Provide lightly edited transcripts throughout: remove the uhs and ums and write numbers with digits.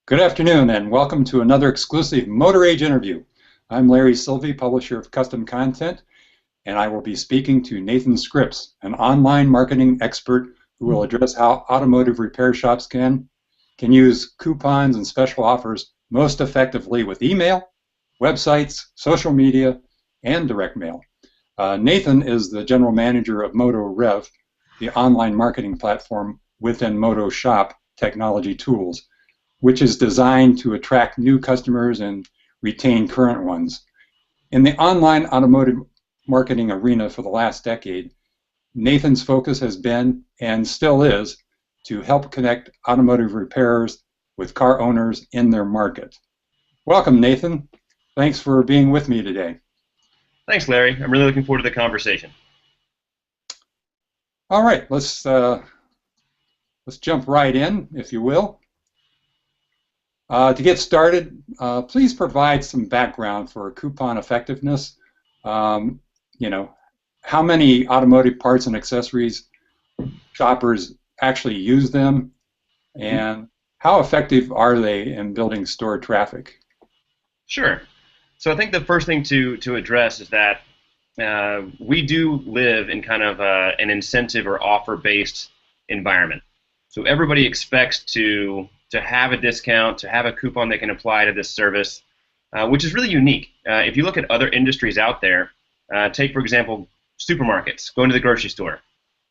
Good afternoon and welcome to another exclusive Motor Age interview. I'm Larry Silvey, publisher of Custom Content, and I will be speaking to Nathan Scripps, an online marketing expert who will address how automotive repair shops can use coupons and special offers most effectively with email, websites, social media, and direct mail. Nathan is the general manager of MotoRev, the online marketing platform within MotoShop Technology Tools, which is designed to attract new customers and retain current ones. In the online automotive marketing arena for the last decade, Nathan's focus has been, and still is, to help connect automotive repairers with car owners in their market. Welcome, Nathan. Thanks for being with me today. Thanks, Larry. I'm really looking forward to the conversation. All right, let's jump right in, if you will. To get started, please provide some background for coupon effectiveness. How many automotive parts and accessories shoppers actually use them, and how effective are they in building store traffic? Sure. So I think the first thing to address is that we do live in kind of an incentive or offer-based environment. So everybody expects to have a discount, to have a coupon they can apply to this service, which is really unique. If you look at other industries out there, take, for example, supermarkets, going to the grocery store.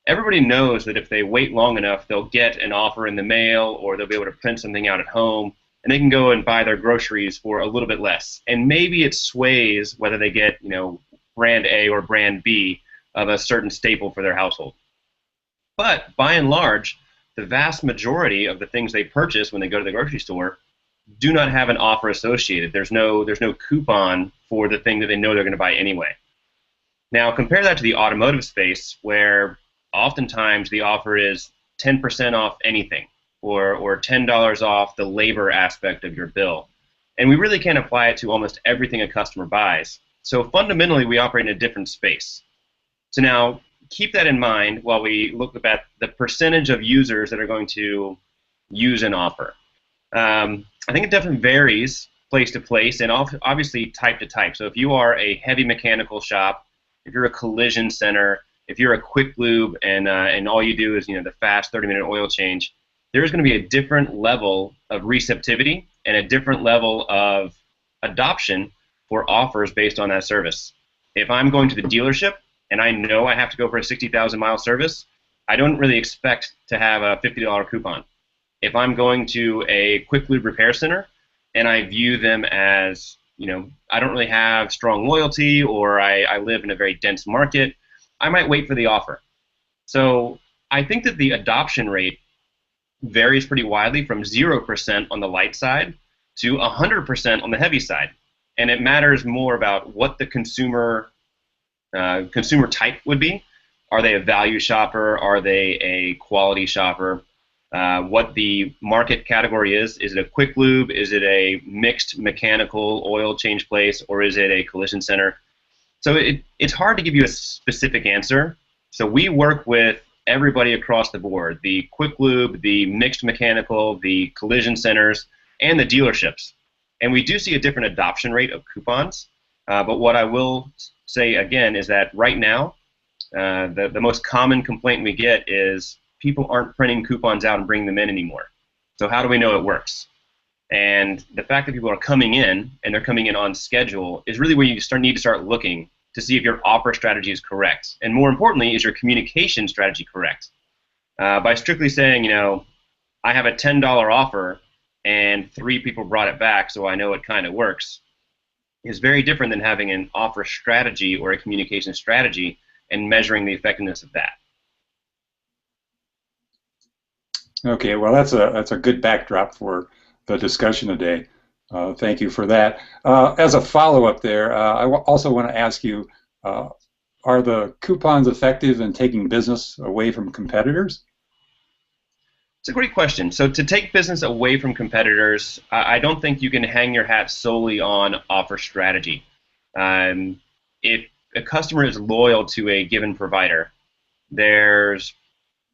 Everybody knows that if they wait long enough, they'll get an offer in the mail, or they'll be able to print something out at home, and they can go and buy their groceries for a little bit less. And maybe it sways whether they get, brand A or brand B of a certain staple for their household. But by and large, the vast majority of the things they purchase when they go to the grocery store do not have an offer associated. There's no coupon for the thing that they know they're going to buy anyway. Now compare that to the automotive space, where oftentimes the offer is 10% off anything, or $10 off the labor aspect of your bill. And we really can apply it to almost everything a customer buys. So fundamentally, we operate in a different space. So now, keep that in mind while we look at the percentage of users that are going to use an offer. I think it definitely varies place to place and obviously type to type. So if you are a heavy mechanical shop, if you're a collision center, if you're a quick lube and all you do is the fast 30-minute oil change, there's going to be a different level of receptivity and a different level of adoption for offers based on that service. If I'm going to the dealership and I know I have to go for a 60,000-mile service, I don't really expect to have a $50 coupon. If I'm going to a quick lube repair center and I view them as, I don't really have strong loyalty, or I live in a very dense market, I might wait for the offer. So I think that the adoption rate varies pretty widely from 0% on the light side to 100% on the heavy side. And it matters more about what the consumer type would be. Are they a value shopper? Are they a quality shopper? What the market category is. Is it a quick lube? Is it a mixed mechanical oil change place? Or is it a collision center? So it's hard to give you a specific answer. So we work with everybody across the board: the quick lube, the mixed mechanical, the collision centers, and the dealerships. And we do see a different adoption rate of coupons. But what I will say again is that right now, the most common complaint we get is people aren't printing coupons out and bringing them in anymore. So how do we know it works? And the fact that people are coming in, and they're coming in on schedule, is really where you need to start looking to see if your offer strategy is correct. And more importantly, is your communication strategy correct? By strictly saying, I have a $10 offer and 3 people brought it back, so I know it kind of works, is very different than having an offer strategy or a communication strategy and measuring the effectiveness of that. Okay, well that's a good backdrop for the discussion today. Thank you for that. As a follow-up there, I also want to ask you, are the coupons effective in taking business away from competitors? It's a great question. So to take business away from competitors, I don't think you can hang your hat solely on offer strategy. If a customer is loyal to a given provider, there's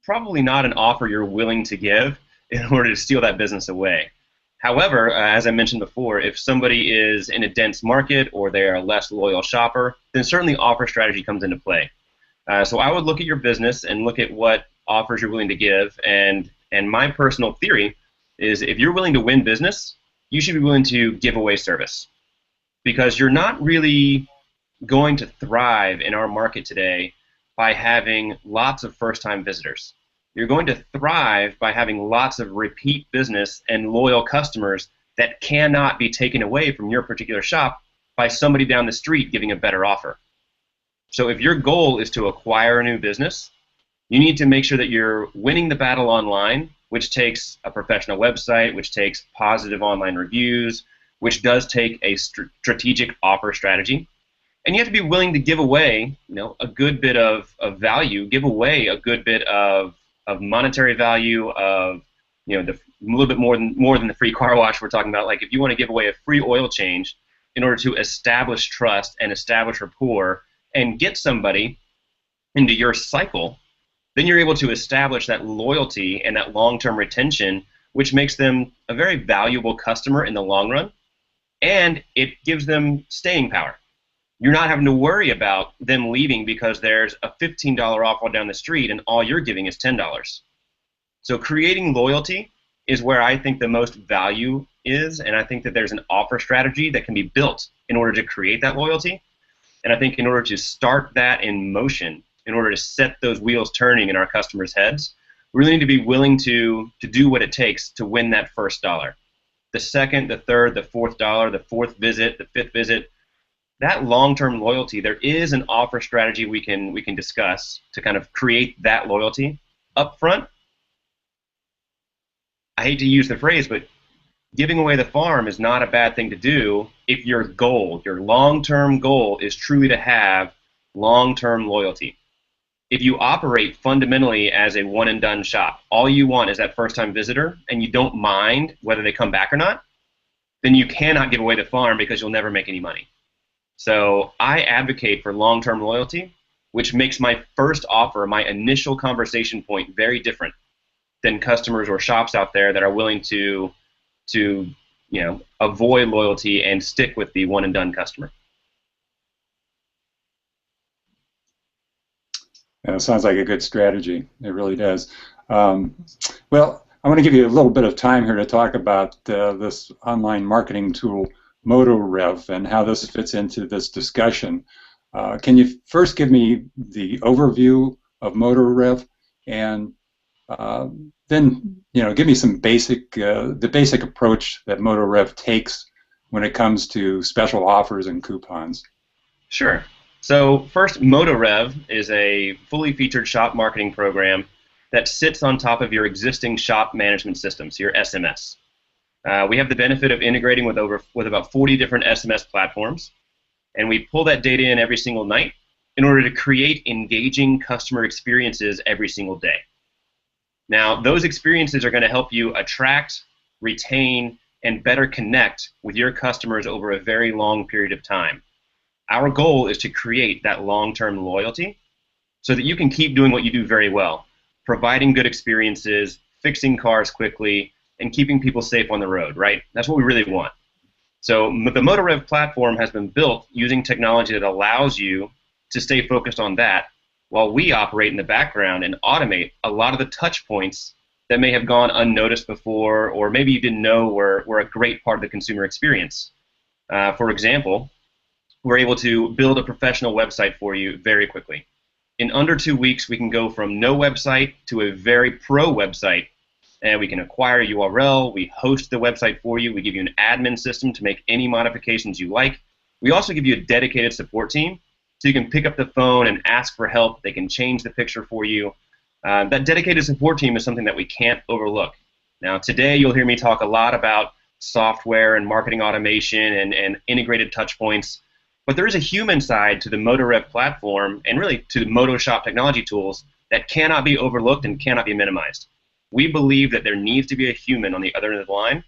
probably not an offer you're willing to give in order to steal that business away. However, as I mentioned before, if somebody is in a dense market or they're a less loyal shopper, then certainly offer strategy comes into play. So I would look at your business and look at what offers you're willing to give, and my personal theory is if you're willing to win business, you should be willing to give away service, because you're not really going to thrive in our market today by having lots of first-time visitors. You're going to thrive by having lots of repeat business and loyal customers that cannot be taken away from your particular shop by somebody down the street giving a better offer. So if your goal is to acquire a new business, you need to make sure that you're winning the battle online, which takes a professional website, which takes positive online reviews, which does take a strategic offer strategy. And you have to be willing to give away, a good bit of value, give away a good bit of monetary value, of a little bit more than the free car wash we're talking about. Like if you want to give away a free oil change in order to establish trust and establish rapport and get somebody into your cycle, then you're able to establish that loyalty and that long-term retention, which makes them a very valuable customer in the long run, and it gives them staying power. You're not having to worry about them leaving because there's a $15 offer down the street and all you're giving is $10. So creating loyalty is where I think the most value is, and I think that there's an offer strategy that can be built in order to create that loyalty. And I think in order to start that in motion, in order to set those wheels turning in our customers' heads, we really need to be willing to do what it takes to win that first dollar. The second, the third, the fourth dollar, the fourth visit, the fifth visit, that long-term loyalty, there is an offer strategy we can discuss to kind of create that loyalty up front. I hate to use the phrase, but giving away the farm is not a bad thing to do if your goal, your long-term goal, is truly to have long-term loyalty. If you operate fundamentally as a one-and-done shop, all you want is that first-time visitor, and you don't mind whether they come back or not, then you cannot give away the farm because you'll never make any money. So I advocate for long-term loyalty, which makes my first offer, my initial conversation point, very different than customers or shops out there that are willing to avoid loyalty and stick with the one-and-done customer. Yeah, sounds like a good strategy. It really does. Well, I want to give you a little bit of time here to talk about this online marketing tool, MotoRev, and how this fits into this discussion. Can you first give me the overview of MotoRev, and then give me some the basic approach that MotoRev takes when it comes to special offers and coupons? Sure. So first, MotoRev is a fully featured shop marketing program that sits on top of your existing shop management systems, your SMS. We have the benefit of integrating with about 40 different SMS platforms, and we pull that data in every single night in order to create engaging customer experiences every single day. Now, those experiences are going to help you attract, retain, and better connect with your customers over a very long period of time. Our goal is to create that long-term loyalty so that you can keep doing what you do very well, providing good experiences, fixing cars quickly, and keeping people safe on the road, right? That's what we really want. So the MotoRev platform has been built using technology that allows you to stay focused on that while we operate in the background and automate a lot of the touch points that may have gone unnoticed before, or maybe you didn't know were a great part of the consumer experience. For example, we're able to build a professional website for you very quickly. In under 2 weeks, we can go from no website to a very pro website, and we can acquire a URL, we host the website for you, we give you an admin system to make any modifications you like. We also give you a dedicated support team, so you can pick up the phone and ask for help. They can change the picture for you. That dedicated support team is something that we can't overlook. Now, today you'll hear me talk a lot about software and marketing automation and integrated touch points, but there is a human side to the MotoRev platform and really to the Motoshop technology tools that cannot be overlooked and cannot be minimized. We believe that there needs to be a human on the other end of the line.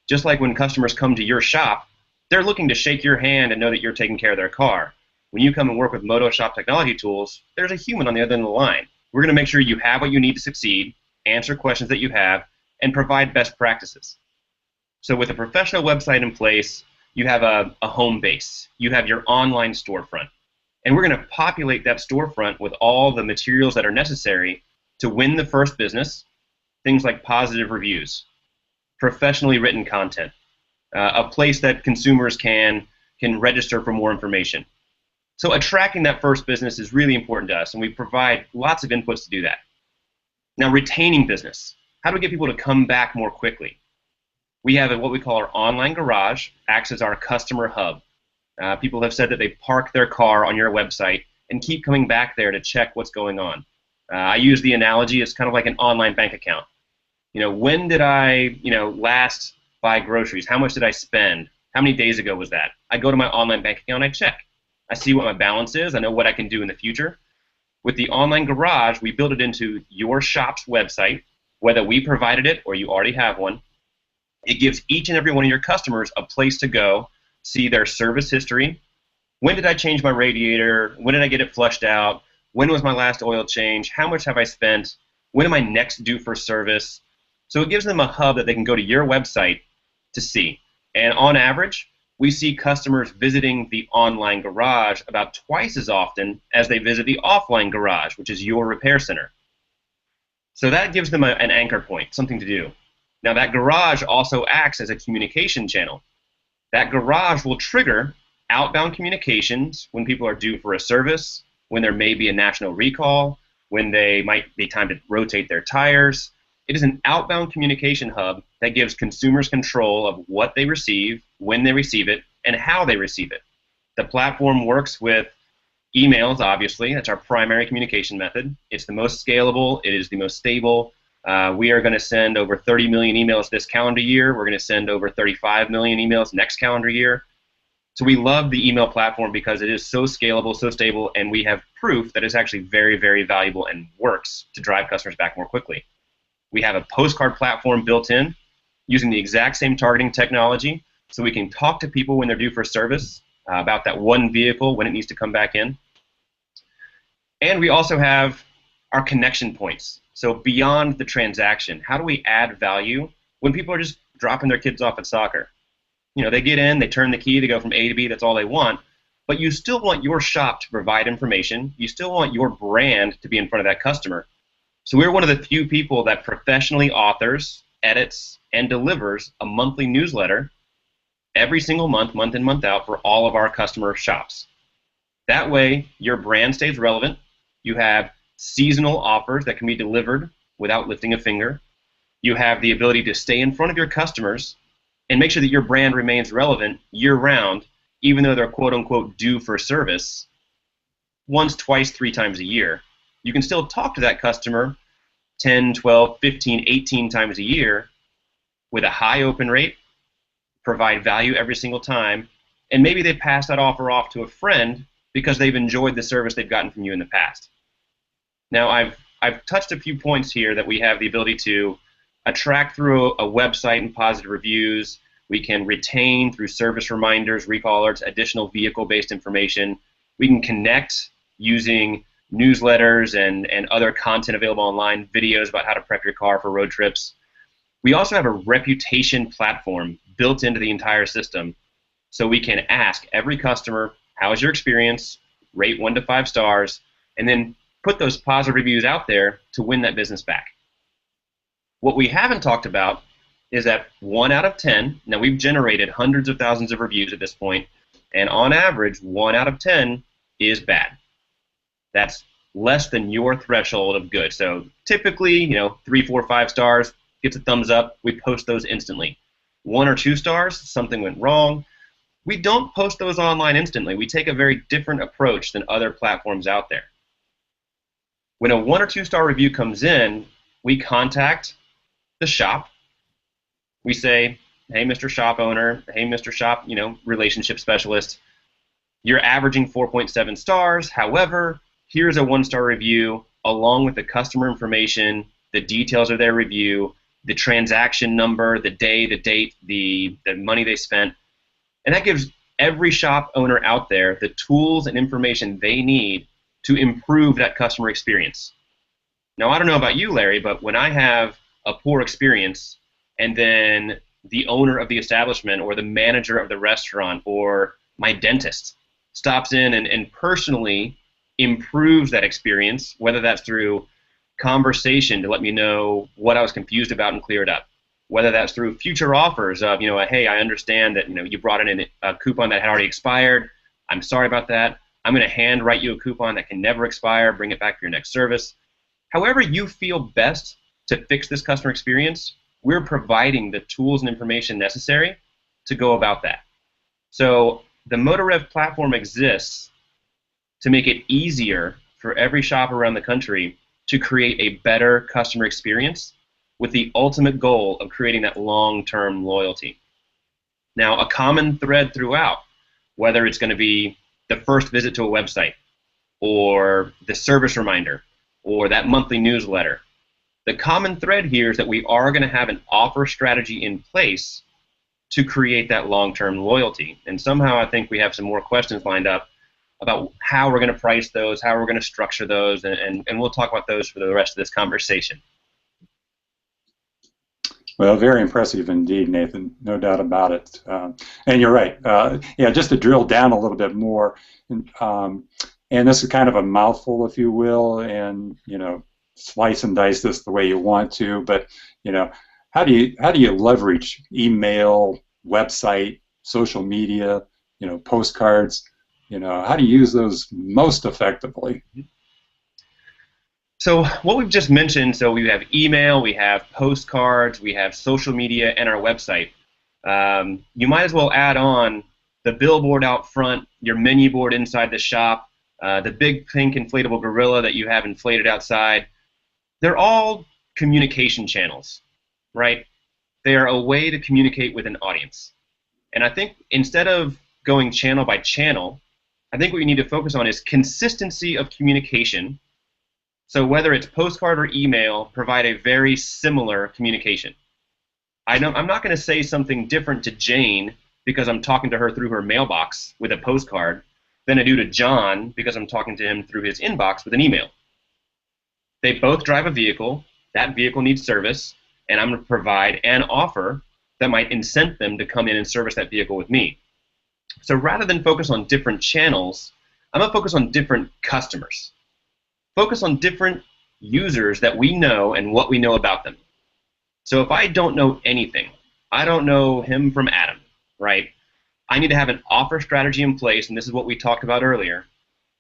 Just like when customers come to your shop, they're looking to shake your hand and know that you're taking care of their car. When you come and work with Motoshop technology tools, there's a human on the other end of the line. We're going to make sure you have what you need to succeed, answer questions that you have, and provide best practices. So with a professional website in place, you have a home base. You have your online storefront. And we're going to populate that storefront with all the materials that are necessary to win the first business, things like positive reviews, professionally written content, a place that consumers can register for more information. So attracting that first business is really important to us, and we provide lots of inputs to do that. Now, retaining business. How do we get people to come back more quickly? We have what we call our online garage, acts as our customer hub. People have said that they park their car on your website and keep coming back there to check what's going on. I use the analogy, it's kind of like an online bank account. When did I, last buy groceries? How much did I spend? How many days ago was that? I go to my online bank account, I check. I see what my balance is. I know what I can do in the future. With the online garage, we build it into your shop's website, whether we provided it or you already have one. It gives each and every one of your customers a place to go, see their service history. When did I change my radiator? When did I get it flushed out? When was my last oil change? How much have I spent? When am I next due for service? So it gives them a hub that they can go to your website to see. And on average, we see customers visiting the online garage about twice as often as they visit the offline garage, which is your repair center. So that gives them an anchor point, something to do. Now that garage also acts as a communication channel. That garage will trigger outbound communications when people are due for a service, when there may be a national recall, when they might be time to rotate their tires. It is an outbound communication hub that gives consumers control of what they receive, when they receive it, and how they receive it. The platform works with emails, obviously. That's our primary communication method. It's the most scalable. It is the most stable. We are going to send over 30 million emails this calendar year. We're going to send over 35 million emails next calendar year. So we love the email platform because it is so scalable, so stable, and we have proof that it's actually very, very valuable and works to drive customers back more quickly. We have a postcard platform built in using the exact same targeting technology, so we can talk to people when they're due for service about that one vehicle when it needs to come back in. And we also have our connection points. So beyond the transaction, how do we add value when people are just dropping their kids off at soccer? They get in, they turn the key, they go from A to B, that's all they want, but you still want your shop to provide information. You still want your brand to be in front of that customer. So we're one of the few people that professionally authors, edits, and delivers a monthly newsletter every single month, month in, month out, for all of our customer shops. That way, your brand stays relevant. You have seasonal offers that can be delivered without lifting a finger. You have the ability to stay in front of your customers and make sure that your brand remains relevant year-round, even though they're quote-unquote due for service once, twice, 3 times a year. You can still talk to that customer 10, 12, 15, 18 times a year with a high open rate, provide value every single time, and maybe they pass that offer off to a friend because they've enjoyed the service they've gotten from you in the past. Now, I've touched a few points here that we have the ability to attract through a website and positive reviews. We can retain through service reminders, recall alerts, additional vehicle-based information. We can connect using newsletters and other content available online, videos about how to prep your car for road trips. We also have a reputation platform built into the entire system, so we can ask every customer, how was your experience, rate 1 to 5 stars, and then put those positive reviews out there to win that business back. What we haven't talked about is that 1 out of 10, now we've generated hundreds of thousands of reviews at this point, and on average, 1 out of 10 is bad. That's less than your threshold of good. So typically, 3, 4, 5 stars, gets a thumbs up, we post those instantly. 1 or 2 stars, something went wrong. We don't post those online instantly. We take a very different approach than other platforms out there. When a 1 or 2 star review comes in, we contact the shop. We say, hey, Mr. Shop owner, hey, Mr. Shop, relationship specialist, you're averaging 4.7 stars. However, here's a 1-star review along with the customer information, the details of their review, the transaction number, the day, the date, the money they spent. And that gives every shop owner out there the tools and information they need to improve that customer experience. Now, I don't know about you, Larry, but when I have a poor experience and then the owner of the establishment or the manager of the restaurant or my dentist stops in and personally improves that experience, whether that's through conversation to let me know what I was confused about and clear it up, whether that's through future offers of, hey, I understand that, you brought in a coupon that had already expired. I'm sorry about that. I'm going to hand write you a coupon that can never expire. Bring it back for your next service. However you feel best to fix this customer experience, we're providing the tools and information necessary to go about that. So the MotorRev platform exists to make it easier for every shop around the country to create a better customer experience with the ultimate goal of creating that long-term loyalty. Now, a common thread throughout, whether it's going to be the first visit to a website or the service reminder or that monthly newsletter, the common thread here is that we are going to have an offer strategy in place to create that long-term loyalty. And somehow I think we have some more questions lined up about how we're going to price those, how we're going to structure those, and we'll talk about those for the rest of this conversation. Well, very impressive indeed, Nathan. No doubt about it. And you're right. Yeah, just to drill down a little bit more, and this is kind of a mouthful, if you will, and slice and dice this the way you want to. But how do you leverage email, website, social media, postcards? How do you use those most effectively? So what we've just mentioned, so we have email, we have postcards, we have social media, and our website. You might as well add on the billboard out front, your menu board inside the shop, the big pink inflatable gorilla that you have inflated outside. They're all communication channels, right? They are a way to communicate with an audience. And I think instead of going channel by channel, I think what you need to focus on is consistency of communication. So whether it's postcard or email, provide a very similar communication. I'm not going to say something different to Jane because I'm talking to her through her mailbox with a postcard than I do to John because I'm talking to him through his inbox with an email. They both drive a vehicle. That vehicle needs service, and I'm going to provide an offer that might incent them to come in and service that vehicle with me. So rather than focus on different channels, I'm going to focus on different customers. Focus on different users that we know and what we know about them. So if I don't know anything, I don't know him from Adam, right? I need to have an offer strategy in place, and this is what we talked about earlier.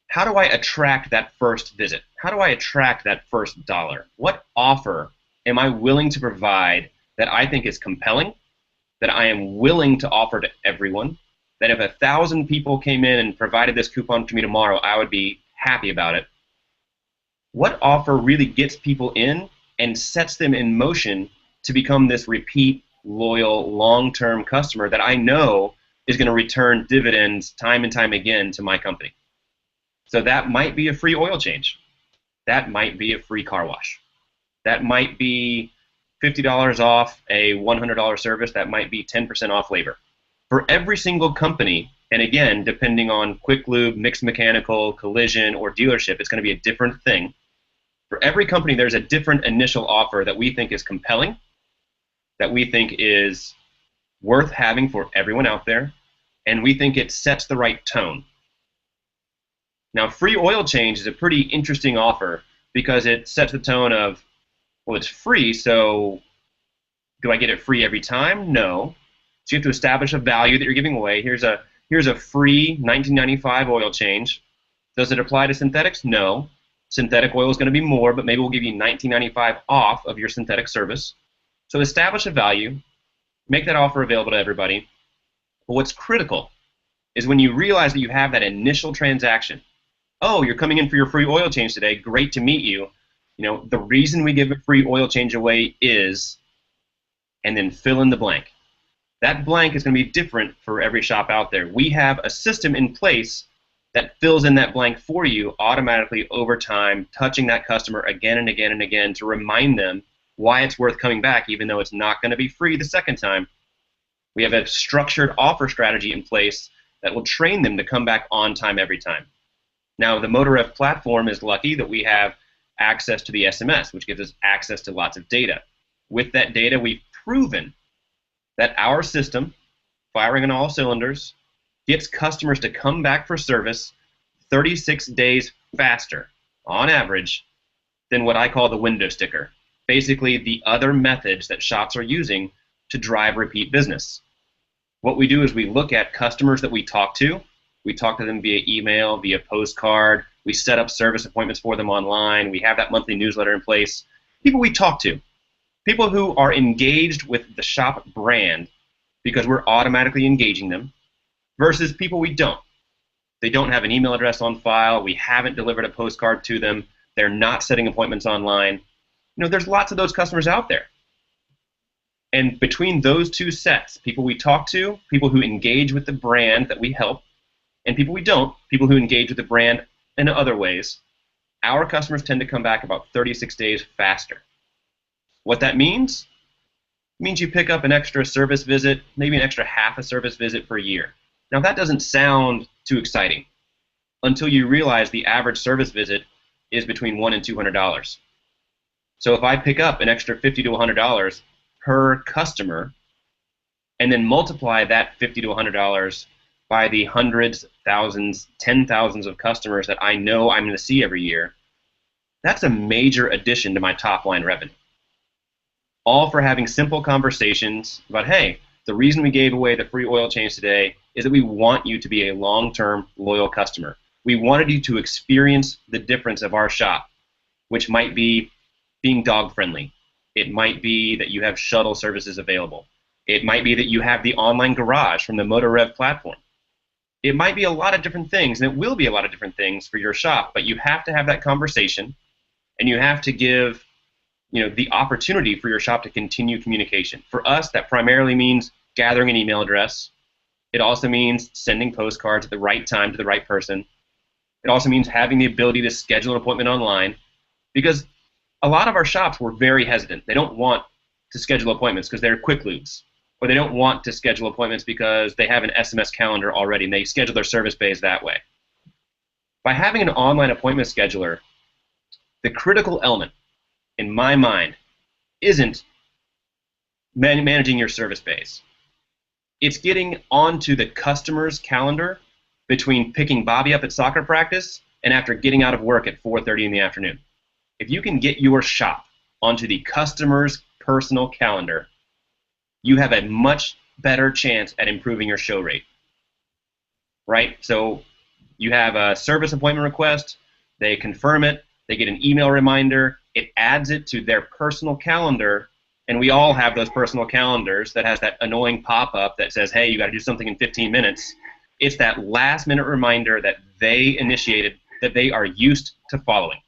How do I attract that first visit? How do I attract that first dollar? What offer am I willing to provide that I think is compelling, that I am willing to offer to everyone, that if 1,000 people came in and provided this coupon to me tomorrow, I would be happy about it? What offer really gets people in and sets them in motion to become this repeat, loyal, long-term customer that I know is going to return dividends time and time again to my company? So that might be a free oil change. That might be a free car wash. That might be $50 off a $100 service. That might be 10% off labor. For every single company, and again, depending on quick lube, mixed mechanical, collision, or dealership, it's going to be a different thing. For every company, there's a different initial offer that we think is compelling, that we think is worth having for everyone out there, and we think it sets the right tone. Now, free oil change is a pretty interesting offer because it sets the tone of, well, it's free, so do I get it free every time? No. So you have to establish a value that you're giving away. Here's a free $19.95 oil change. Does it apply to synthetics? No. Synthetic oil is going to be more, but maybe we'll give you $19.95 off of your synthetic service. So establish a value, make that offer available to everybody. But what's critical is when you realize that you have that initial transaction. Oh, you're coming in for your free oil change today. Great to meet you. The reason we give a free oil change away is, and then fill in the blank. That blank is going to be different for every shop out there. We have a system in place that fills in that blank for you automatically over time, touching that customer again and again and again to remind them why it's worth coming back, even though it's not going to be free the second time. We have a structured offer strategy in place that will train them to come back on time every time. Now, the MotorRev platform is lucky that we have access to the SMS, which gives us access to lots of data. With that data, we've proven that our system, firing on all cylinders, gets customers to come back for service 36 days faster, on average, than what I call the window sticker. Basically, the other methods that shops are using to drive repeat business. What we do is we look at customers that we talk to. We talk to them via email, via postcard. We set up service appointments for them online. We have that monthly newsletter in place. People we talk to, people who are engaged with the shop brand because we're automatically engaging them, versus people we don't. They don't have an email address on file. We haven't delivered a postcard to them. They're not setting appointments online. There's lots of those customers out there. And between those two sets, people we talk to, people who engage with the brand that we help, and people we don't, people who engage with the brand in other ways, our customers tend to come back about 36 days faster. What that means? It means you pick up an extra service visit, maybe an extra half a service visit per year. Now that doesn't sound too exciting until you realize the average service visit is between $100 and $200. So if I pick up an extra $50 to $100 per customer and then multiply that $50 to $100 by the hundreds, thousands, 10,000s of customers that I know I'm going to see every year, that's a major addition to my top line revenue. All for having simple conversations about, hey, the reason we gave away the free oil change today is that we want you to be a long-term loyal customer. We wanted you to experience the difference of our shop, which might be being dog-friendly. It might be that you have shuttle services available. It might be that you have the online garage from the MotoRev platform. It might be a lot of different things, and it will be a lot of different things for your shop, but you have to have that conversation, and you have to give the opportunity for your shop to continue communication. For us, that primarily means gathering an email address. It also means sending postcards at the right time to the right person. It also means having the ability to schedule an appointment online, because a lot of our shops were very hesitant. They don't want to schedule appointments because they're quick lubes, or they don't want to schedule appointments because they have an SMS calendar already and they schedule their service bays that way. By having an online appointment scheduler, the critical element in my mind isn't managing your service bays. It's getting onto the customer's calendar between picking Bobby up at soccer practice and after getting out of work at 4:30 in the afternoon. If you can get your shop onto the customer's personal calendar, you have a much better chance at improving your show rate. Right? So you have a service appointment request, they confirm it, they get an email reminder, it adds it to their personal calendar, and we all have those personal calendars that has that annoying pop-up that says, hey, you got to do something in 15 minutes. It's that last-minute reminder that they initiated, that they are used to following.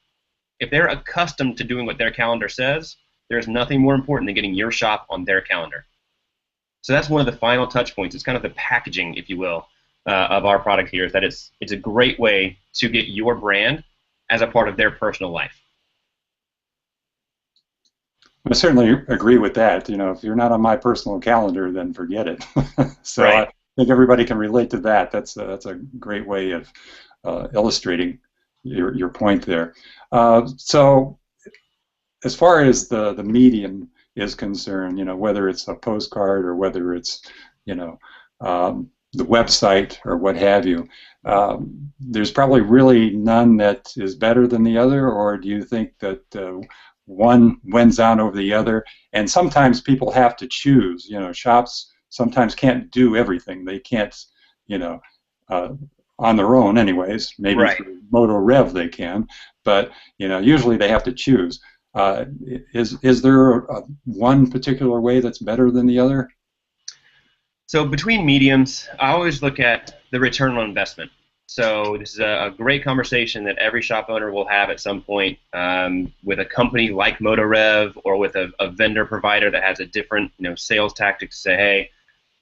If they're accustomed to doing what their calendar says, there's nothing more important than getting your shop on their calendar. So that's one of the final touch points. It's kind of the packaging, if you will, of our product here, is that it's a great way to get your brand as a part of their personal life. I certainly agree with that. If you're not on my personal calendar, then forget it. So right. I think everybody can relate to that. That's a great way of illustrating your point there. So as far as the medium is concerned, whether it's a postcard or whether it's, the website or what have you, there's probably really none that is better than the other, or do you think that one wins out over the other? And sometimes people have to choose. Shops sometimes can't do everything. They can't, on their own anyways. Maybe right. Through MotoRev they can, but usually they have to choose. Is there one particular way that's better than the other? So between mediums, I always look at the return on investment. So this is a great conversation that every shop owner will have at some point with a company like MotoRev, or with a vendor provider that has a different sales tactic to say, hey,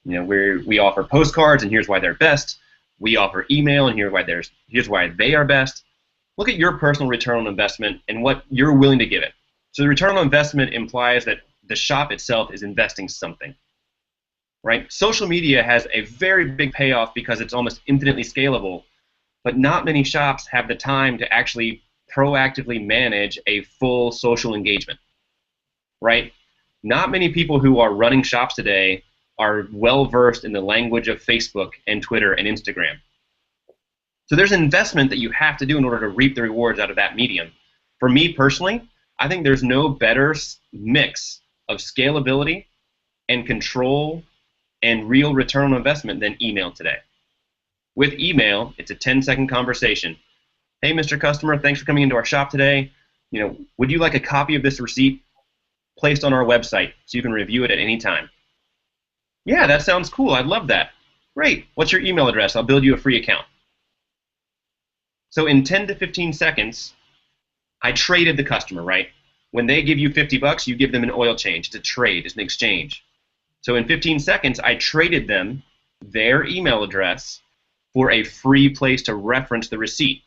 we offer postcards and here's why they're best. We offer email and here's why they are best. Look at your personal return on investment and what you're willing to give it. So the return on investment implies that the shop itself is investing something. Right? Social media has a very big payoff because it's almost infinitely scalable, but not many shops have the time to actually proactively manage a full social engagement. Right? Not many people who are running shops today are well versed in the language of Facebook and Twitter and Instagram. So there's an investment that you have to do in order to reap the rewards out of that medium. For me personally, I think there's no better mix of scalability and control and real return on investment than email today. With email, it's a 10-second conversation. Hey, Mr. Customer, thanks for coming into our shop today. Would you like a copy of this receipt placed on our website so you can review it at any time? Yeah, that sounds cool. I'd love that. Great. What's your email address? I'll build you a free account. So in 10 to 15 seconds, I traded the customer, right? When they give you $50, you give them an oil change. It's a trade. It's an exchange. So in 15 seconds, I traded them their email address for a free place to reference the receipt.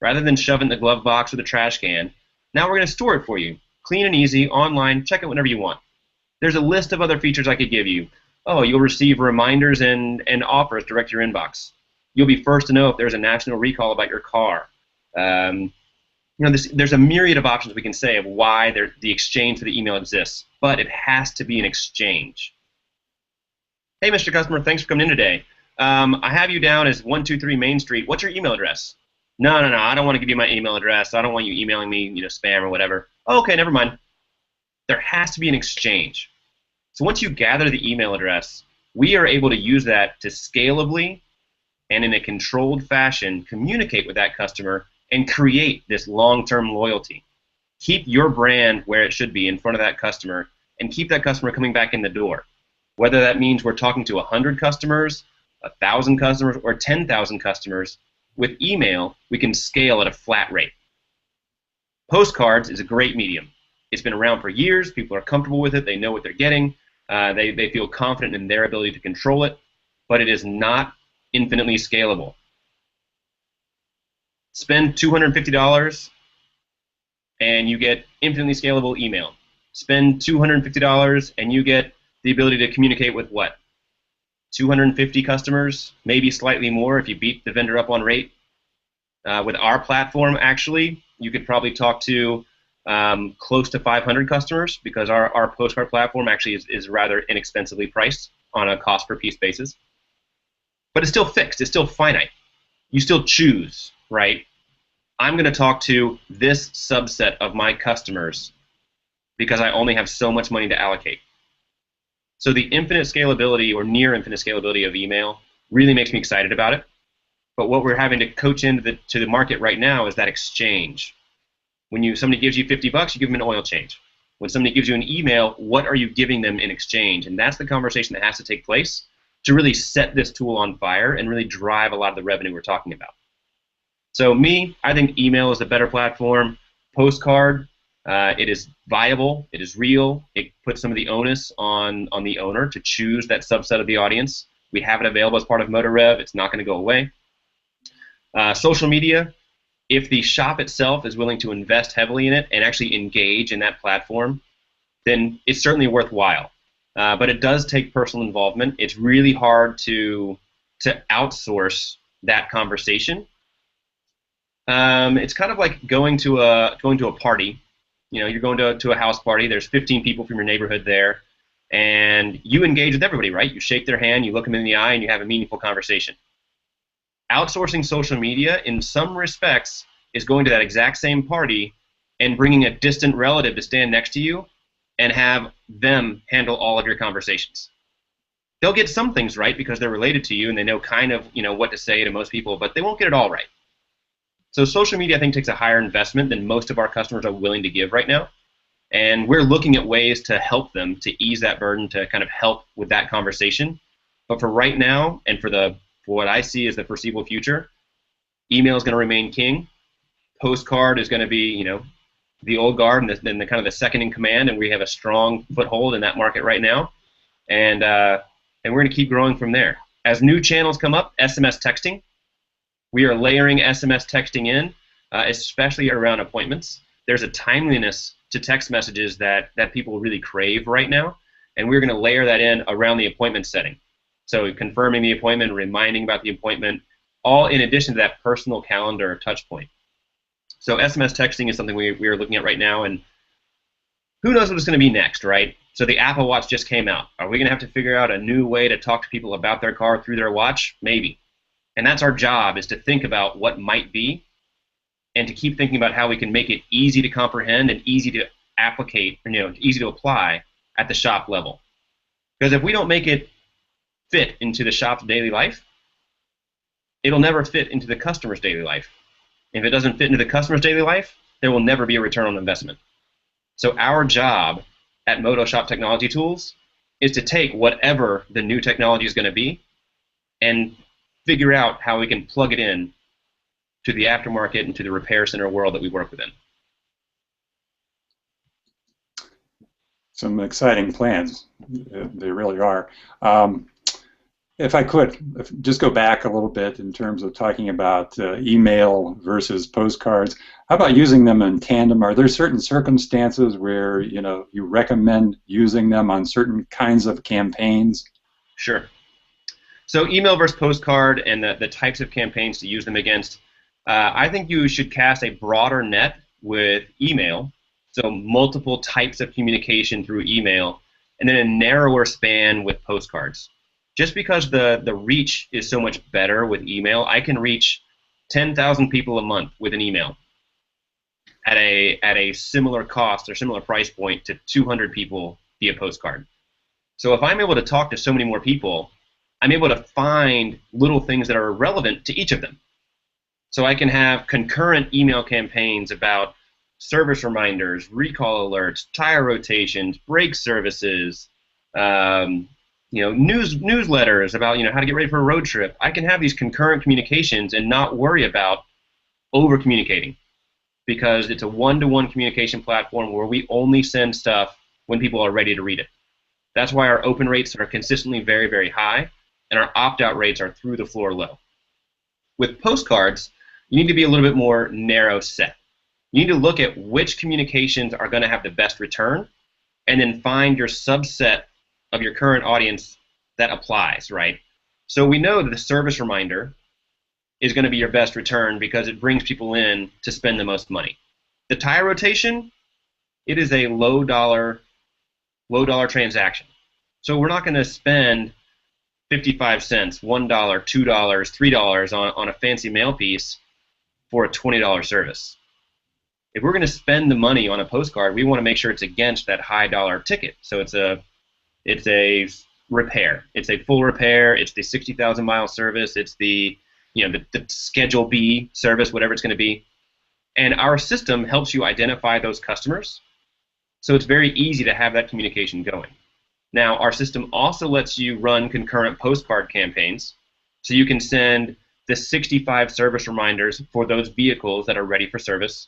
Rather than shove it in the glove box or the trash can, now we're going to store it for you. Clean and easy, online, check it whenever you want. There's a list of other features I could give you. Oh, you'll receive reminders and offers direct to your inbox. You'll be first to know if there's a national recall about your car. There's a myriad of options we can say of why the exchange for the email exists, but it has to be an exchange. Hey, Mr. Customer, thanks for coming in today. I have you down as 123 Main Street. What's your email address? No, I don't want to give you my email address. I don't want you emailing me, spam or whatever. Oh, okay, never mind. There has to be an exchange. So once you gather the email address, we are able to use that to scalably and in a controlled fashion communicate with that customer and create this long-term loyalty. Keep your brand where it should be in front of that customer and keep that customer coming back in the door. Whether that means we're talking to 100 customers, 1,000 customers, or 10,000 customers, with email, we can scale at a flat rate. Postcards is a great medium. It's been around for years. People are comfortable with it. They know what they're getting. They feel confident in their ability to control it, but it is not infinitely scalable. Spend $250 and you get infinitely scalable email. Spend $250 and you get the ability to communicate with what? 250 customers, maybe slightly more if you beat the vendor up on rate. With our platform, actually, you could probably talk to close to 500 customers because our postcard platform actually is rather inexpensively priced on a cost per piece basis. But it's still fixed. It's still finite. You still choose, right? I'm going to talk to this subset of my customers because I only have so much money to allocate. So the infinite scalability or near infinite scalability of email really makes me excited about it. But what we're having to coach into the market right now is that exchange. When somebody gives you $50, you give them an oil change. When somebody gives you an email, what are you giving them in exchange? And that's the conversation that has to take place to really set this tool on fire and really drive a lot of the revenue we're talking about. So I think email is the better platform. Postcard, it is viable, it is real, it puts some of the onus on the owner to choose that subset of the audience. We have it available as part of MotorRev, it's not going to go away. Social media, if the shop itself is willing to invest heavily in it and actually engage in that platform, then it's certainly worthwhile. But it does take personal involvement. It's really hard to outsource that conversation. It's kind of like going to a party. You're going to a house party. There's 15 people from your neighborhood there, and you engage with everybody, right? You shake their hand, you look them in the eye, and you have a meaningful conversation. Outsourcing social media, in some respects, is going to that exact same party and bringing a distant relative to stand next to you and have them handle all of your conversations. They'll get some things right because they're related to you and they know kind of what to say to most people, but they won't get it all right. So social media, I think, takes a higher investment than most of our customers are willing to give right now. And we're looking at ways to help them to ease that burden, to kind of help with that conversation. But for right now, and for what I see as the foreseeable future, email is going to remain king. Postcard is going to be, the old guard and then the kind of the second in command, and we have a strong foothold in that market right now. And we're going to keep growing from there. As new channels come up, SMS texting. We are layering SMS texting in, especially around appointments. There's a timeliness to text messages that people really crave right now, and we're going to layer that in around the appointment setting. So confirming the appointment, reminding about the appointment, all in addition to that personal calendar touch point. So SMS texting is something we are looking at right now, and who knows what it's going to be next, right? So the Apple Watch just came out. Are we going to have to figure out a new way to talk to people about their car through their watch? Maybe. And that's our job, is to think about what might be and to keep thinking about how we can make it easy to comprehend and easy to applicate, easy to apply at the shop level. Because if we don't make it fit into the shop's daily life, it'll never fit into the customer's daily life. If it doesn't fit into the customer's daily life, there will never be a return on investment. So our job at MotoShop Technology Tools is to take whatever the new technology is going to be and figure out how we can plug it in to the aftermarket and to the repair center world that we work within. Some exciting plans. They really are. If I could, just go back a little bit in terms of talking about email versus postcards. How about using them in tandem? Are there certain circumstances where you recommend using them on certain kinds of campaigns? Sure. So email versus postcard and the types of campaigns to use them against. I think you should cast a broader net with email, so multiple types of communication through email, and then a narrower span with postcards. Just because the reach is so much better with email, I can reach 10,000 people a month with an email at a similar cost or similar price point to 200 people via postcard. So if I'm able to talk to so many more people, I'm able to find little things that are relevant to each of them. So I can have concurrent email campaigns about service reminders, recall alerts, tire rotations, brake services, newsletters about how to get ready for a road trip. I can have these concurrent communications and not worry about over communicating, because it's a one-to-one communication platform where we only send stuff when people are ready to read it. That's why our open rates are consistently very, very high, and our opt-out rates are through the floor low. With postcards, you need to be a little bit more narrow set. You need to look at which communications are going to have the best return, and then find your subset of your current audience that applies, right? So we know that the service reminder is going to be your best return because it brings people in to spend the most money. The tire rotation, it is a low dollar transaction. So we're not going to spend 55 cents, $1, $2, $3 on a fancy mail piece for a $20 service. If we're going to spend the money on a postcard, we want to make sure it's against that high dollar ticket. So it's a repair. It's a full repair. It's the 60,000 mile service. It's the Schedule B service, whatever it's going to be. And our system helps you identify those customers. So it's very easy to have that communication going. Now, our system also lets you run concurrent postcard campaigns. So you can send the 65 service reminders for those vehicles that are ready for service,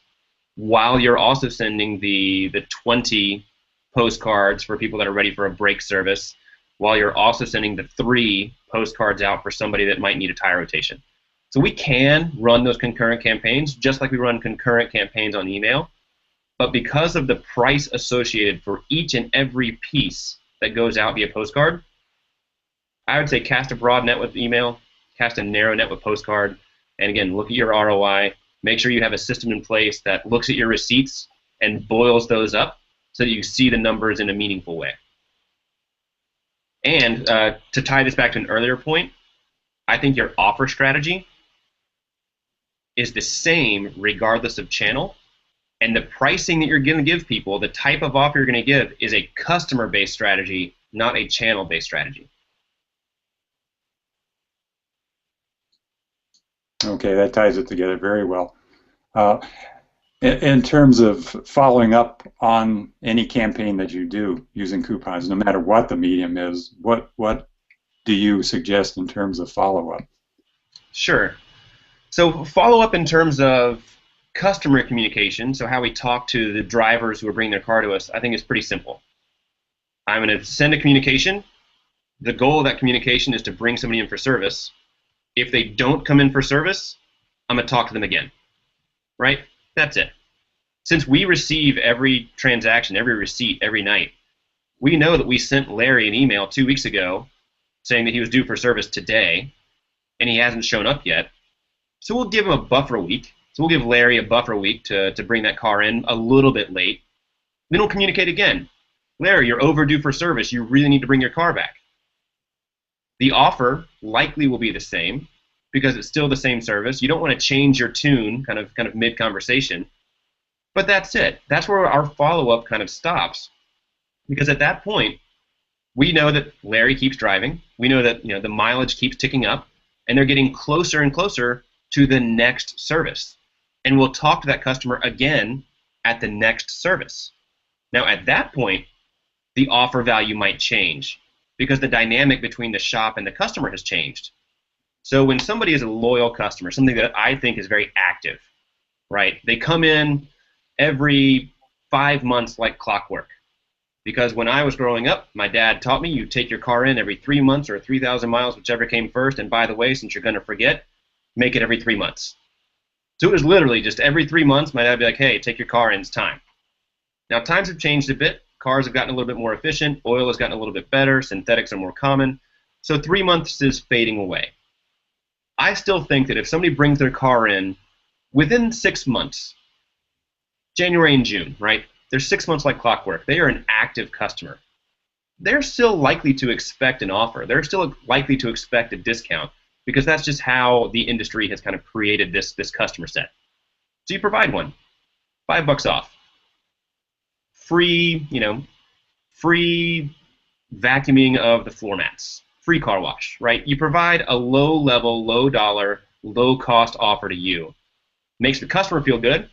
while you're also sending the 20 postcards for people that are ready for a brake service, while you're also sending the 3 postcards out for somebody that might need a tire rotation. So we can run those concurrent campaigns just like we run concurrent campaigns on email, but because of the price associated for each and every piece that goes out via postcard, I would say cast a broad net with email, cast a narrow net with postcard, and again, look at your ROI. Make sure you have a system in place that looks at your receipts and boils those up so that you see the numbers in a meaningful way. And to tie this back to an earlier point, I think your offer strategy is the same regardless of channel, and the pricing that you're going to give people, the type of offer you're going to give, is a customer-based strategy, not a channel-based strategy. Okay, that ties it together very well. In terms of following up on any campaign that you do using coupons, no matter what the medium is, what do you suggest in terms of follow-up? Sure. So follow-up in terms of customer communication, so how we talk to the drivers who are bringing their car to us, I think is pretty simple. I'm going to send a communication. The goal of that communication is to bring somebody in for service. If they don't come in for service, I'm going to talk to them again. Right? That's it. Since we receive every transaction, every receipt, every night, we know that we sent Larry an email 2 weeks ago saying that he was due for service today, and he hasn't shown up yet. So we'll give him a buffer week. So we'll give Larry a buffer week to bring that car in a little bit late. Then we'll communicate again. Larry, you're overdue for service. You really need to bring your car back. The offer likely will be the same because it's still the same service. You don't want to change your tune kind of mid-conversation. But that's it. That's where our follow-up kind of stops. Because at that point, we know that Larry keeps driving. We know that the mileage keeps ticking up, and they're getting closer and closer to the next service. And we'll talk to that customer again at the next service. Now, at that point, the offer value might change because the dynamic between the shop and the customer has changed. So when somebody is a loyal customer, something that I think is very active, right? They come in every 5 months like clockwork. Because when I was growing up, my dad taught me you take your car in every 3 months or 3,000 miles, whichever came first, and by the way, since you're going to forget, make it every 3 months. So it was literally just every 3 months, my dad would be like, hey, take your car in, it's time. Now, times have changed a bit. Cars have gotten a little bit more efficient. Oil has gotten a little bit better. Synthetics are more common. So 3 months is fading away. I still think that if somebody brings their car in within 6 months, January and June, right? They're 6 months like clockwork. They are an active customer. They're still likely to expect an offer. They're still likely to expect a discount because that's just how the industry has kind of created this customer set. So you provide one, $5 off. Free, free vacuuming of the floor mats, free car wash, right? You provide a low-level, low-dollar, low-cost offer to you. Makes the customer feel good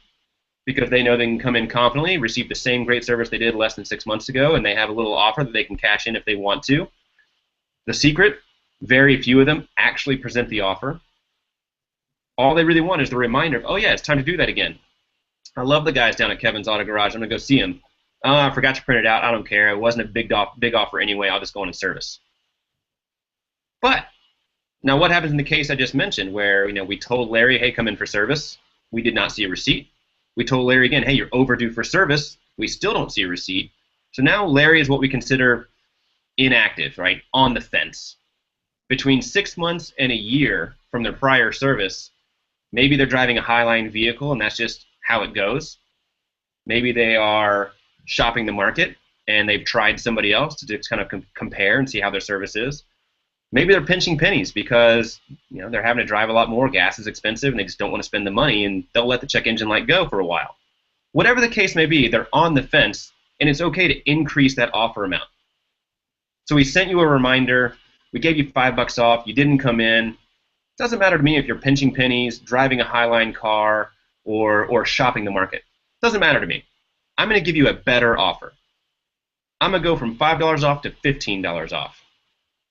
because they know they can come in confidently, receive the same great service they did less than 6 months ago, and they have a little offer that they can cash in if they want to. The secret, very few of them actually present the offer. All they really want is the reminder of, oh yeah, it's time to do that again. I love the guys down at Kevin's Auto Garage. I'm going to go see them. I forgot to print it out. I don't care. It wasn't a big offer anyway. I'll just go in and service. But now what happens in the case I just mentioned where we told Larry, hey, come in for service. We did not see a receipt. We told Larry again, hey, you're overdue for service. We still don't see a receipt. So now Larry is what we consider inactive, right, on the fence. Between 6 months and a year from their prior service, maybe they're driving a Highline vehicle and that's just how it goes. Maybe they are shopping the market and they've tried somebody else to just kind of compare and see how their service is. Maybe they're pinching pennies because they're having to drive a lot more, gas is expensive, and they just don't want to spend the money, and they'll let the check engine light go for a while. Whatever the case may be, they're on the fence, and it's okay to increase that offer amount. So we sent you a reminder, we gave you $5 off, you didn't come in. It doesn't matter to me if you're pinching pennies, driving a Highline car, or shopping the market. It doesn't matter to me. I'm going to give you a better offer. I'm going to go from $5 off to $15 off.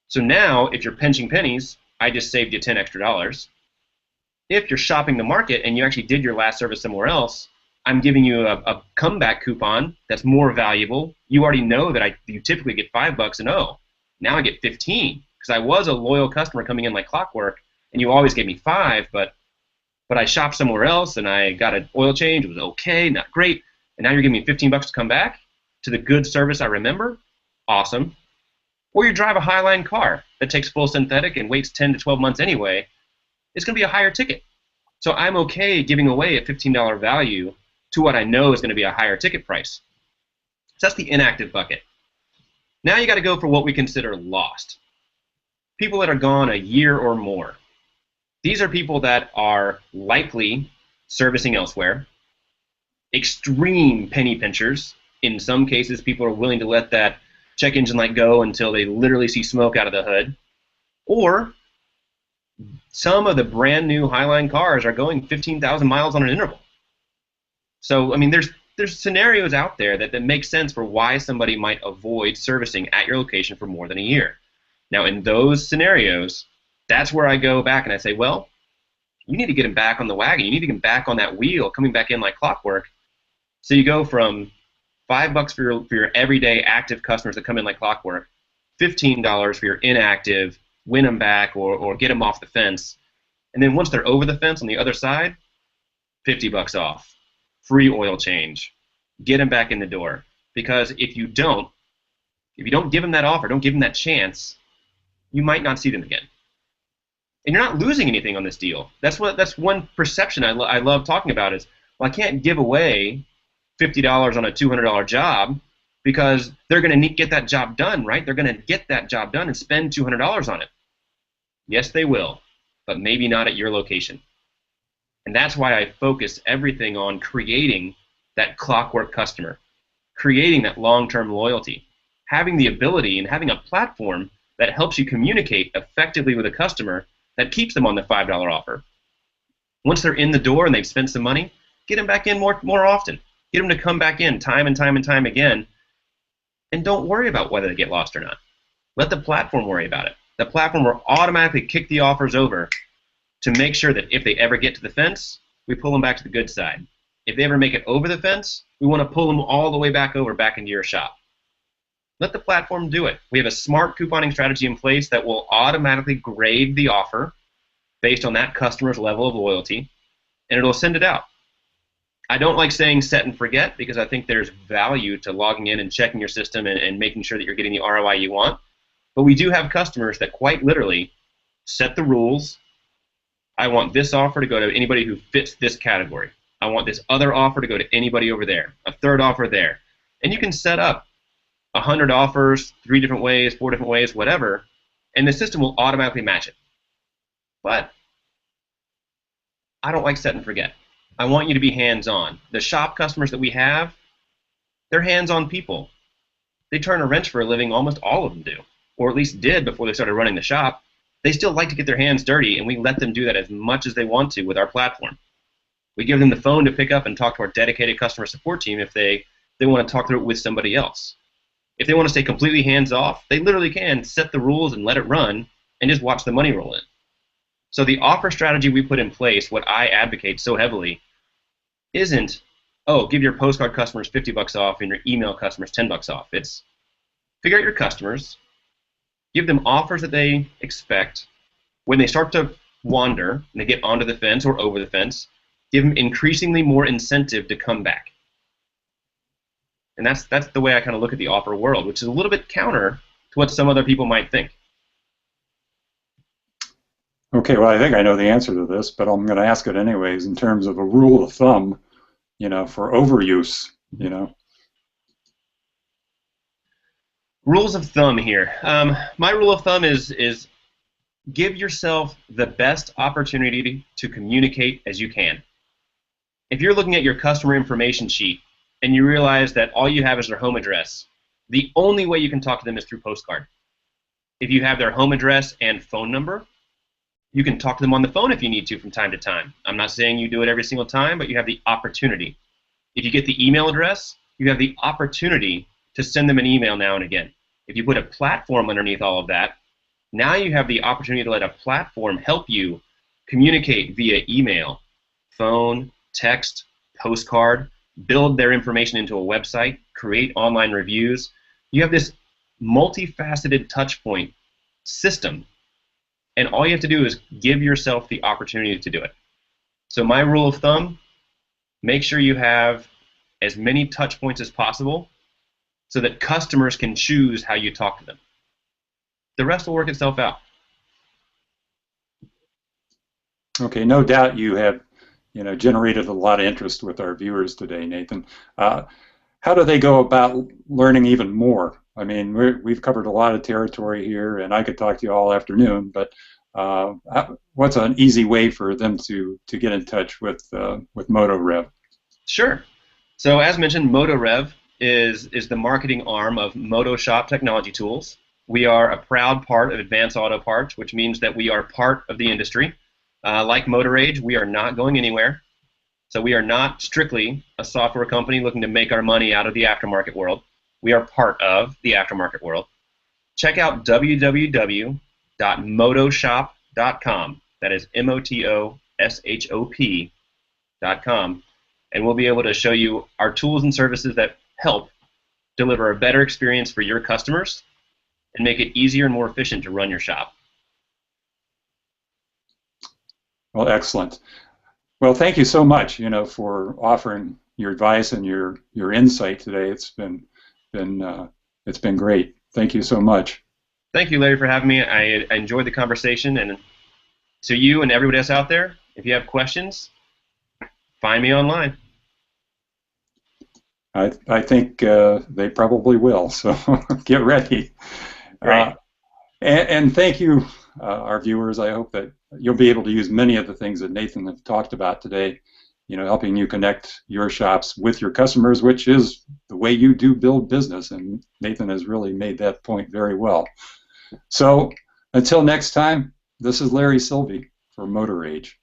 So now, if you're pinching pennies, I just saved you $10 extra. If you're shopping the market and you actually did your last service somewhere else, I'm giving you a comeback coupon that's more valuable. You already know that you typically get $5, and now I get 15 because I was a loyal customer coming in like clockwork, and you always gave me 5, but I shopped somewhere else and I got an oil change. It was okay, not great, and now you're giving me $15 to come back to the good service I remember. Awesome. Or you drive a Highline car that takes full synthetic and waits 10 to 12 months anyway, it's going to be a higher ticket. So I'm okay giving away a $15 value to what I know is going to be a higher ticket price. So that's the inactive bucket. Now you got to go for what we consider lost. People that are gone a year or more. These are people that are likely servicing elsewhere, extreme penny pinchers. In some cases, people are willing to let that check engine light go until they literally see smoke out of the hood. Or some of the brand new Highline cars are going 15,000 miles on an interval. So, I mean, there's scenarios out there that make sense for why somebody might avoid servicing at your location for more than a year. Now, in those scenarios, that's where I go back and I say, well, you need to get them back on the wagon. You need to get them back on that wheel, coming back in like clockwork. So you go from $5 for your everyday active customers that come in like clockwork, $15 for your inactive, win them back or get them off the fence. And then once they're over the fence on the other side, $50 off, free oil change, get them back in the door. Because if you don't give them that offer, don't give them that chance, you might not see them again. And you're not losing anything on this deal. That's one perception I love talking about is, well, I can't give away $50 on a $200 job because they're going to get that job done, right? They're going to get that job done and spend $200 on it. Yes, they will, but maybe not at your location. And that's why I focus everything on creating that clockwork customer, creating that long-term loyalty, having the ability and having a platform that helps you communicate effectively with a customer that keeps them on the $5 offer. Once they're in the door and they've spent some money, get them back in more often. Get them to come back in time and time and time again, and don't worry about whether they get lost or not. Let the platform worry about it. The platform will automatically kick the offers over to make sure that if they ever get to the fence, we pull them back to the good side. If they ever make it over the fence, we want to pull them all the way back over, back into your shop. Let the platform do it. We have a smart couponing strategy in place that will automatically grade the offer based on that customer's level of loyalty, and it'll send it out. I don't like saying set and forget because I think there's value to logging in and checking your system and making sure that you're getting the ROI you want. But we do have customers that quite literally set the rules. I want this offer to go to anybody who fits this category. I want this other offer to go to anybody over there, a third offer there. And you can set up 100 offers, 3 different ways, 4 different ways, whatever, and the system will automatically match it. But I don't like set and forget. I want you to be hands-on. The shop customers that we have, they're hands-on people. They turn a wrench for a living, almost all of them do, or at least did before they started running the shop. They still like to get their hands dirty, and we let them do that as much as they want to with our platform. We give them the phone to pick up and talk to our dedicated customer support team if they want to talk through it with somebody else. If they want to stay completely hands-off, they literally can set the rules and let it run and just watch the money roll in. So the offer strategy we put in place, what I advocate so heavily, isn't, oh, give your postcard customers $50 off and your email customers $10 off. It's figure out your customers, give them offers that they expect. When they start to wander and they get onto the fence or over the fence, give them increasingly more incentive to come back. And that's the way I kind of look at the offer world, which is a little bit counter to what some other people might think. Okay, well, I think I know the answer to this, but I'm going to ask it anyways in terms of a rule of thumb, for overuse, Rules of thumb here. My rule of thumb is give yourself the best opportunity to communicate as you can. If you're looking at your customer information sheet and you realize that all you have is their home address, the only way you can talk to them is through postcard. If you have their home address and phone number, you can talk to them on the phone if you need to from time to time. I'm not saying you do it every single time, but you have the opportunity. If you get the email address, you have the opportunity to send them an email now and again. If you put a platform underneath all of that, now you have the opportunity to let a platform help you communicate via email, phone, text, postcard, build their information into a website, create online reviews. You have this multifaceted touchpoint system, and all you have to do is give yourself the opportunity to do it. So my rule of thumb, make sure you have as many touch points as possible so that customers can choose how you talk to them. The rest will work itself out. Okay, no doubt you have generated a lot of interest with our viewers today, Nathan. How do they go about learning even more? I mean, we've covered a lot of territory here, and I could talk to you all afternoon, but what's an easy way for them to get in touch with MotoRev? Sure. So as mentioned, MotoRev is the marketing arm of Motoshop Technology Tools. We are a proud part of Advance Auto Parts, which means that we are part of the industry. Like MotorAge, we are not going anywhere. So we are not strictly a software company looking to make our money out of the aftermarket world. We are part of the aftermarket world. Check out www.motoshop.com. That is MOTOSHOP.com. And we'll be able to show you our tools and services that help deliver a better experience for your customers and make it easier and more efficient to run your shop. Well, excellent. Well, thank you so much, for offering your advice and your insight today. It's been great. Thank you so much. Thank you, Larry, for having me. I enjoyed the conversation, and to you and everybody else out there, if you have questions, find me online. I think they probably will. So get ready. Great. And thank you, our viewers. I hope that you'll be able to use many of the things that Nathan have talked about today. You know, helping you connect your shops with your customers, which is the way you do build business. And Nathan has really made that point very well. So until next time, this is Larry Silvey for Motor Age.